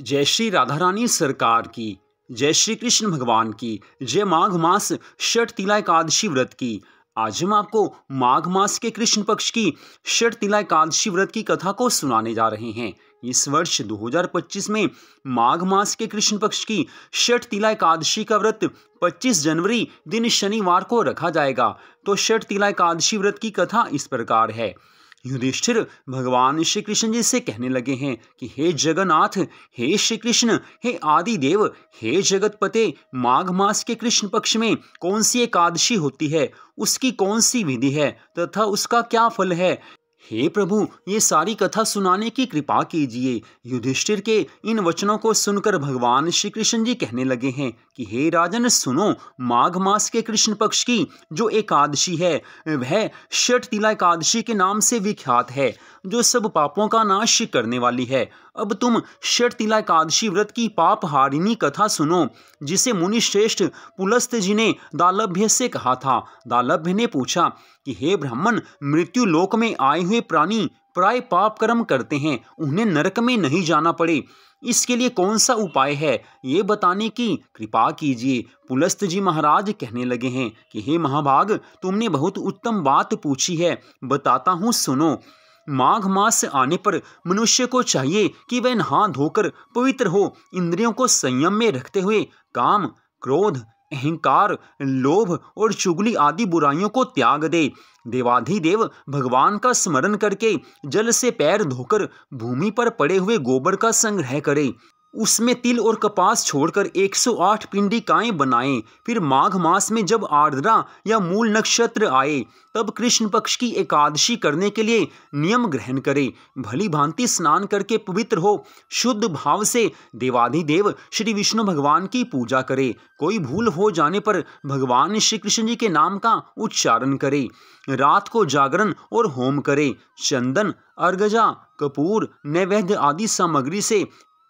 जय श्री राधा रानी सरकार की, जय श्री कृष्ण भगवान की, जय माघ मास षठ तिला एकादशी व्रत की। आज हम आपको माघ मास के कृष्ण पक्ष की षठ तिला एकादशी व्रत की कथा को सुनाने जा रहे हैं। इस वर्ष 2025 में माघ मास के कृष्ण पक्ष की षठ तिला एकादशी का व्रत 25 जनवरी दिन शनिवार को रखा जाएगा। तो षठ तिला एकादशी व्रत की कथा इस प्रकार है। युधिष्ठिर भगवान श्री कृष्ण जी से कहने लगे हैं कि हे जगन्नाथ, हे श्री कृष्ण, हे आदि देव, हे जगतपते, माघ मास के कृष्ण पक्ष में कौन सी एकादशी होती है, उसकी कौन सी विधि है तथा उसका क्या फल है। हे प्रभु, ये सारी कथा सुनाने की कृपा कीजिए। युधिष्ठिर के इन वचनों को सुनकर भगवान श्री कृष्ण जी कहने लगे हैं कि हे राजन सुनो, माघ मास के कृष्ण पक्ष की जो एकादशी है वह षठ तिला एकादशी के नाम से विख्यात है, जो सब पापों का नाश करने वाली है। अब तुम षठ तिला एकादशी व्रत की पाप हारिणी कथा सुनो, जिसे मुनि श्रेष्ठ पुलस्त जी ने दालभ्य से कहा था। दालभ्य ने पूछा कि हे ब्राह्मण, मृत्यु लोक में आए हुए प्राणी प्राय पाप कर्म करते हैं, उन्हें नरक में नहीं जाना पड़े, इसके लिए कौन सा उपाय है, ये बताने की कृपा कीजिए। पुलस्त जी महाराज कहने लगे हैं कि हे महाभाग, तुमने बहुत उत्तम बात पूछी है, बताता हूँ सुनो। माघ मास आने पर मनुष्य को चाहिए कि वह नहा धोकर पवित्र हो, इंद्रियों को संयम में रखते हुए काम, क्रोध, अहंकार, लोभ और चुगली आदि बुराइयों को त्याग दे। देवाधिदेव भगवान का स्मरण करके जल से पैर धोकर भूमि पर पड़े हुए गोबर का संग्रह करे, उसमें तिल और कपास छोड़कर 108 पिंडिकाएं बनाएं। फिर माघ मास में जब आर्द्रा या मूल नक्षत्र आए तब कृष्ण पक्ष की एकादशी करने के लिए नियम ग्रहण करे। भली भांति स्नान करके पवित्र हो, शुद्ध भाव से देवाधिदेव श्री विष्णु भगवान की पूजा करे। कोई भूल हो जाने पर भगवान श्री कृष्ण जी के नाम का उच्चारण करे। रात को जागरण और होम करे। चंदन, अर्गजा, कपूर, नैवेद्य आदि सामग्री से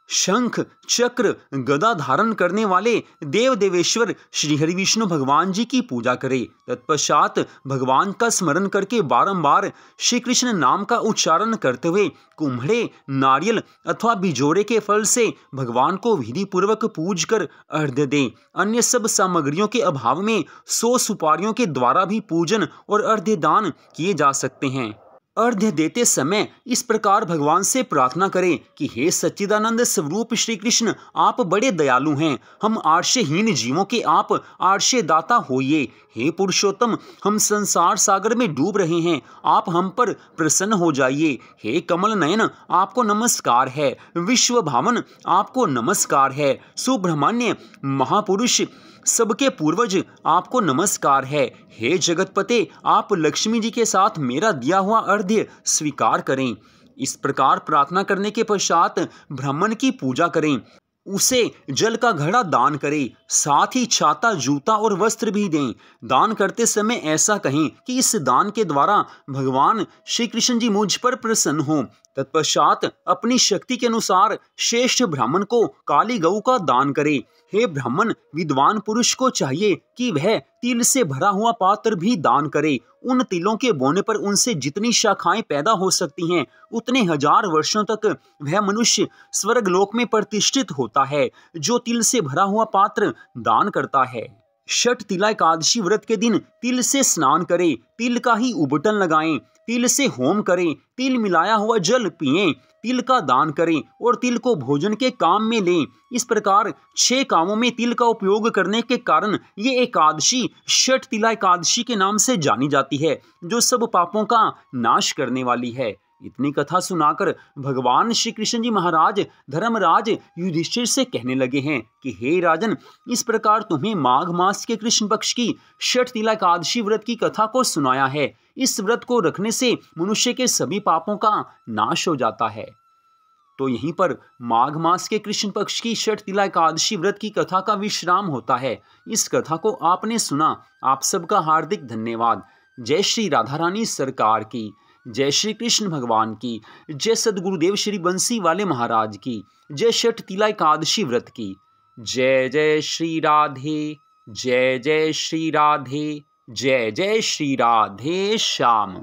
शंख, चक्र, गदा धारण करने वाले देव देवेश्वर श्री हरि विष्णु भगवान जी की पूजा करे। तत्पश्चात भगवान का स्मरण करके बारंबार श्री कृष्ण नाम का उच्चारण करते हुए कुम्हड़े, नारियल अथवा बिजोरे के फल से भगवान को विधि पूर्वक पूज कर अर्घ्य दें। अन्य सब सामग्रियों के अभाव में 100 सुपारियों के द्वारा भी पूजन और अर्घ्य दान किए जा सकते हैं। अर्घ्य देते समय इस प्रकार भगवान से प्रार्थना करें कि हे सच्चिदानंद स्वरूप श्री कृष्ण, आप बड़े दयालु हैं, हम आर्षहीन जीवों के आप आर्षे दाता होइए। हे पुरुषोत्तम, हम संसार सागर में डूब रहे हैं, आप हम पर प्रसन्न हो जाइए। हे कमल नयन, आपको नमस्कार है। विश्व भावन, आपको नमस्कार है। सुब्रह्मण्य महापुरुष, सबके पूर्वज, आपको नमस्कार है। हे जगतपते, आप लक्ष्मी जी के साथ मेरा दिया हुआ अर्घ्य स्वीकार करें। इस प्रकार प्रार्थना करने के पश्चात ब्राह्मण की पूजा करें, उसे जल का घड़ा दान करें, साथ ही छाता, जूता और वस्त्र भी दें। दान करते समय ऐसा कहें कि इस दान के द्वारा भगवान श्री कृष्ण जी मुझ पर प्रसन्न हो। तत्पश्चात अपनी शक्ति के अनुसार श्रेष्ठ ब्राह्मण को काली गऊ का दान करे। हे ब्राह्मण, विद्वान पुरुष को चाहिए कि वह तिल से भरा हुआ पात्र भी दान करे। उन तिलों के बोने पर उनसे जितनी शाखाएं पैदा हो सकती हैं, उतने 1000 वर्षों तक वह मनुष्य स्वर्ग लोक में प्रतिष्ठित होता है, जो तिल से भरा हुआ पात्र दान करता है। षठ तिला एकादशी व्रत के दिन तिल से स्नान करें, तिल का ही उबटन लगाएं, तिल से होम करें, तिल मिलाया हुआ जल पिएं, तिल का दान करें और तिल को भोजन के काम में लें। इस प्रकार 6 कामों में तिल का उपयोग करने के कारण ये एकादशी षठ तिला एकादशी के नाम से जानी जाती है, जो सब पापों का नाश करने वाली है। इतनी कथा सुनाकर भगवान श्री कृष्ण जी महाराज धर्मराज युधिष्ठिर से कहने लगे हैं कि हे राजन, इस प्रकार तुम्हें माघ मास के कृष्ण पक्ष की षठ तिला एकादशी व्रत की कथा को सुनाया है। इस व्रत को रखने से मनुष्य के सभी पापों का नाश हो जाता है। तो यहीं पर माघ मास के कृष्ण पक्ष की षठ तिला एकादशी व्रत की कथा का विश्राम होता है। इस कथा को आपने सुना, आप सबका हार्दिक धन्यवाद। जय श्री राधा रानी सरकार की, जय श्री कृष्ण भगवान की, जय सद्गुरुदेव श्री बंसी वाले महाराज की, जय षठ तिला एकादशी व्रत की। जय जय श्री राधे, जय जय श्री राधे, जय जय श्री राधे श्याम।